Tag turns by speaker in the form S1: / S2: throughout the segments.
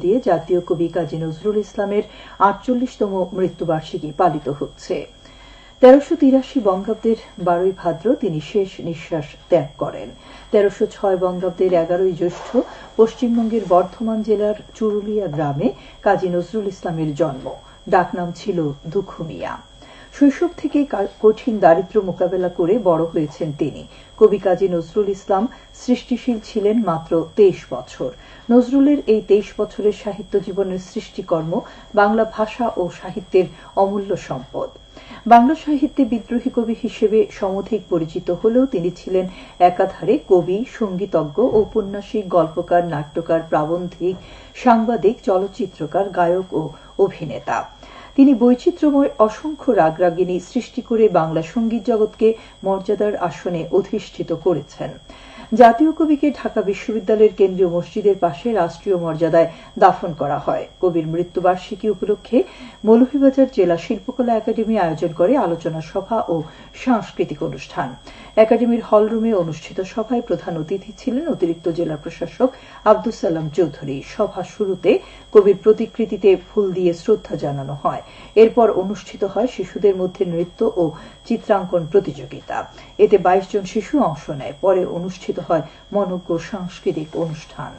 S1: দিয়ে জাতীয় কবি কাজী নজরুল ইসলামের ৪৮তম মৃত্যুবার্ষিকী পালিত হচ্ছে। ১৩৮৩ বঙ্গাব্দের ১২ই ভাদ্র তিনি শেষ নিঃশ্বাস ত্যাগ করেন। ১৩০৬ বঙ্গাব্দের ১১ই জ্যৈষ্ঠ পশ্চিমবঙ্গের বর্ধমান জেলার চুরুলিয়া গ্রামে কাজী নজরুল ইসলামের জন্ম। ডাকনাম ছিল দুঃখ মিয়া। শৈশব থেকে কঠিন দারিদ্র্য মোকাবেলা করে বড় হয়েছেন তিনি। কবি কাজী নজরুল ইসলাম সৃষ্টিশীল ছিলেন মাত্র ২৩ বছর। নজরুলের এই ২৩ বছরের সাহিত্য জীবনের সৃষ্টিকর্ম বাংলা ভাষা ও সাহিত্যের অমূল্য সম্পদ। বাংলা সাহিত্যে বিদ্রোহী কবি হিসেবে সমধিক পরিচিত হলেও তিনি ছিলেন একাধারে কবি, সঙ্গীতজ্ঞ, ঔপন্যাসিক, গল্পকার, নাট্যকার, প্রাবন্ধিক, সাংবাদিক, চলচ্চিত্রকার, গায়ক ও অভিনেতা। তিনি বৈচিত্র্যময় অসংখ্য রাগরাগিনী সৃষ্টি করে বাংলা সঙ্গীত জগৎকে মর্যাদার আসনে অধিষ্ঠিত করেছেন। জাতীয় কবিকে ঢাকা বিশ্ববিদ্যালয়ের কেন্দ্রীয় মসজিদের পাশে রাষ্ট্রীয় মর্যাদায় দাফন করা হয়। কবির মৃত্যুবার্ষিকী উপলক্ষে মৌলভীবাজার জেলা শিল্পকলা একাডেমি আয়োজন করে আলোচনা সভা ও সাংস্কৃতিক অনুষ্ঠান। একাডেমির হলরুমে অনুষ্ঠিত সভায় প্রধান অতিথি ছিলেন অতিরিক্ত জেলা প্রশাসক আব্দুস সালাম চৌধুরী। সভা শুরুতে কবির প্রতিকৃতিতে ফুল দিয়ে শ্রদ্ধা জানানো হয়। এরপর অনুষ্ঠিত হয় শিশুদের মধ্যে নৃত্য ও চিত্রাঙ্কন প্রতিযোগিতা। এতে ২২ জন শিশু অংশ নেয়। পরে অনুষ্ঠিত হয় মনোজ্ঞ সাংস্কৃতিক অনুষ্ঠান।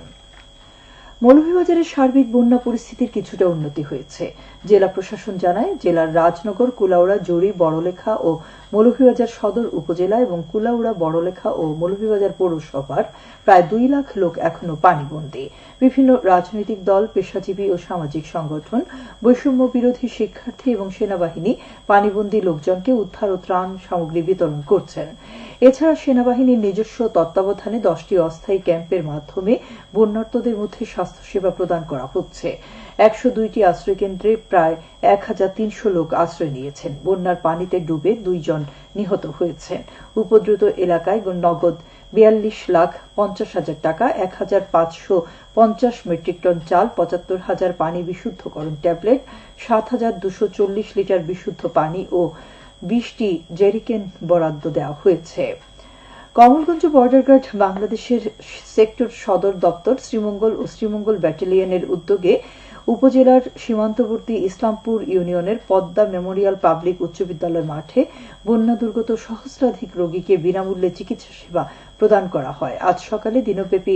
S1: মৌলভীবাজারের সার্বিক বন্যা পরিস্থিতির কিছুটা উন্নতি হয়েছে। জেলা প্রশাসন জানায়, জেলার রাজনগর, কুলাউড়া, জরি, বড়লেখা ও মৌলভীবাজার সদর উপজেলা এবং কুলাউড়া, বড়লেখা ও মৌলভীবাজার পৌরসভার প্রায় ২ লাখ লোক এখনো পানিবন্দী। বিভিন্ন রাজনৈতিক দল, পেশাজীবী ও সামাজিক সংগঠন, বৈষম্য বিরোধী শিক্ষার্থী এবং সেনাবাহিনী পানিবন্দী লোকজনকে উদ্ধার ও ত্রাণ সামগ্রী বিতরণ করছেন। এছাড়া সেনাবাহিনীর নিজস্ব তত্ত্বাবধানে ১০টি অস্থায়ী ক্যাম্পের মাধ্যমে বন্যার্তদের মধ্যে স্বাস্থ্যসেবা প্রদান করা হচ্ছে। ১০২টি আশ্রয়কেন্দ্রে প্রায় ১৩০০ লোক আশ্রয় নিয়েছেন। বন্যার পানিতে ডুবে ২ জন নিহত হয়েছেন। উপদ্রুত এলাকায় নগদ ৪২,৫০,০০০ টাকা, ১,৫৫০ মেট্রিক টন চাল, ৭৫,০০০ পানি বিশুদ্ধকরণ ট্যাবলেট, ৭,২৪০ লিটার বিশুদ্ধ পানি ও ২০টি জেরিকেন বরাদ্দ দেওয়া হয়েছে। কমলগঞ্জ বর্ডার গার্ড বাংলাদেশের সেক্টর সদর দপ্তর শ্রীমঙ্গল ও শ্রীমঙ্গল ব্যাটালিয়নের উদ্যোগে উপজেলার সীমান্তবর্তী ইসলামপুর ইউনিয়নের পদ্মা মেমোরিয়াল পাবলিক উচ্চ বিদ্যালয় মাঠে বন্যা দুর্গত সহস্রাধিক রোগীকে বিনামূল্যে চিকিৎসা সেবা প্রদান করা হয়। আজ সকালে দিনব্যাপী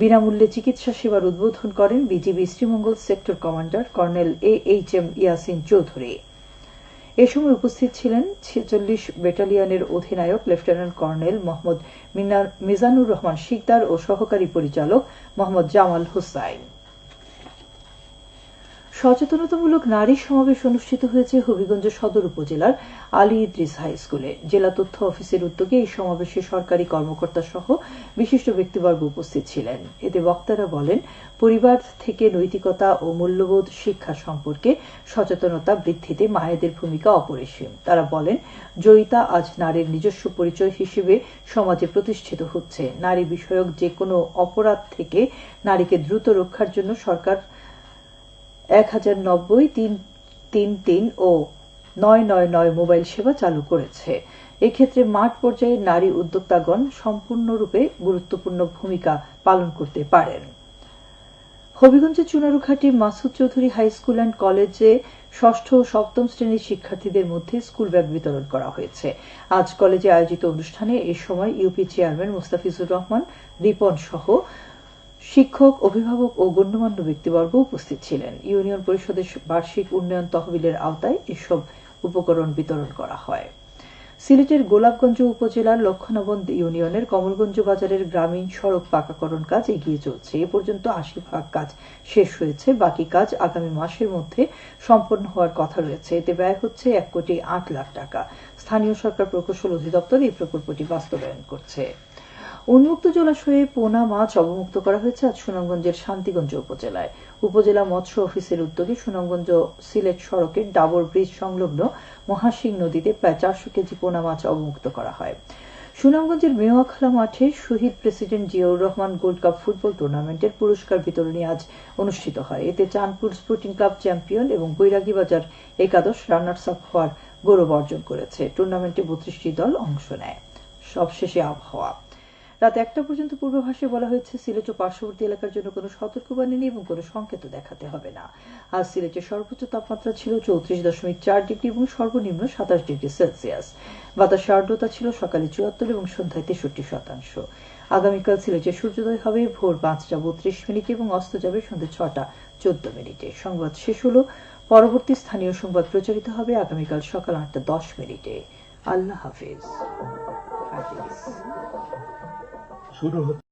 S1: বিনামূল্যে চিকিৎসা সেবার উদ্বোধন করেন BGB Sreemangal sector commander colonel AHM Yasin Chowdhury. এ সময় উপস্থিত ছিলেন ৪৬ ব্যাটালিয়নের অধিনায়ক লেফটেন্যান্ট কর্নেল মোহাম্মদ মিজানুর রহমান শিকদার ও সহকারী পরিচালক মোহাম্মদ জামাল হোসাইন। সচেতনতামূলক নারী সমাবেশ অনুষ্ঠিত হয়েছে হবিগঞ্জ সদর উপজেলার আলী ইদ্রিস হাই স্কুলে। জেলা তথ্য অফিসের উদ্যোগে এই সমাবেশে সরকারি কর্মকর্তা সহ বিশিষ্ট ব্যক্তিবর্গ উপস্থিত ছিলেন। এতে বক্তারা বলেন, পরিবার থেকে নৈতিকতা ও মূল্যবোধ শিক্ষা সম্পর্কে সচেতনতা বৃদ্ধিতে মায়েদের ভূমিকা অপরিসীম। তারা বলেন, জয়িতা আজ নারীর নিজস্ব পরিচয় হিসেবে সমাজে প্রতিষ্ঠিত হচ্ছে। নারী বিষয়ক যে কোনো অপরাধ থেকে নারীকে দ্রুত রক্ষার জন্য সরকার ১০৯০-৩৩৩ ও ৯৯৯ মোবাইল সেবা চালু করেছে। এক্ষেত্রে মাঠ পর্যায়ে নারী উদ্যোক্তাগণ সম্পূর্ণরূপে গুরুত্বপূর্ণ ভূমিকা পালন করতে পারেন। হবিগঞ্জের চুনারুঘাটি Masud Chowdhury high school and কলেজে ষষ্ঠ ও সপ্তম শ্রেণীর শিক্ষার্থীদের মধ্যে স্কুল ব্যাগ বিতরণ করা হয়েছে। আজ কলেজে আয়োজিত অনুষ্ঠানে এ সময় ইউপি চেয়ারম্যান মুস্তাফিজুর রহমান, রিপন সহ শিক্ষক, অভিভাবক ও গণ্যমান্য ব্যক্তিবর্গ উপস্থিত ছিলেন। ইউনিয়ন পরিষদের বার্ষিক উন্নয়ন তহবিলের আওতায় এসব উপকরণ বিতরণ করা হয়। সিলেটের গোলাপগঞ্জ উপজেলার লক্ষ্মণবন ইউনিয়নের কমলগঞ্জ বাজারের গ্রামীণ সড়ক পাকাকরণ কাজ এগিয়ে চলছে। এ পর্যন্ত ৮০% কাজ শেষ হয়েছে। বাকি কাজ আগামী মাসের মধ্যে সম্পন্ন হওয়ার কথা রয়েছে। এতে ব্যয় হচ্ছে ১,৮,০০,০০০ টাকা। স্থানীয় সরকার প্রকৌশল অধিদপ্তর এই প্রকল্পটি বাস্তবায়ন করছে। উন্মুক্ত জলাশয়ে পোনা মাছ অবমুক্ত করা হয়েছে আজ সুনামগঞ্জের শান্তিগঞ্জ উপজেলায়। উপজেলা মৎস্য অফিসের উদ্যোগে সুনামগঞ্জ সিলেট সড়কের ডাবর ব্রিজ সংলগ্ন মহাসিং নদীতে প্রায় ৪০০ কেজি পোনা মাছ অবমুক্ত করা হয়। সুনামগঞ্জের মেওয়াখালা মাঠে শহীদ president Ziaur Rahman gold cup football টুর্নামেন্টের পুরস্কার বিতরণী আজ অনুষ্ঠিত হয়। এতে চাঁদপুর স্পোর্টিং ক্লাব চ্যাম্পিয়ন এবং বৈরাগীবাজার একাদশ রানার্স আপ হওয়ার গৌরব অর্জন করেছে। টুর্নামেন্টে ৩২টি দল অংশ নেয়। সবশেষে আবহাওয়া। রাত 1টা পর্যন্ত পূর্বাভাসে বলা হয়েছে সিলেট ও পার্শ্ববর্তী এলাকার জন্য কোনো সতর্কবাণী নেই এবং কোনো সংকেত দেখাতে হবে না। আজ সিলেটের সর্বোচ্চ তাপমাত্রা ছিল 34.4 ডিগ্রি এবং সর্বনিম্ন 27 ডিগ্রি সেলসিয়াস। বাতাসের আর্দ্রতা ছিল সকালে 74 এবং সন্ধ্যায় 63%। আগামীকাল সিলেটে সূর্যোদয় হবে ভোর 5টা 32 এবং অস্ত যাবে সন্ধ্যে 6টা 14। সংবাদ শেষ হলো। পরবর্তী স্থানীয় সংবাদ প্রচারিত হবে আগামীকাল সকাল 8টা 10। আল্লাহ হাফিজ।
S2: শুরু হচ্ছে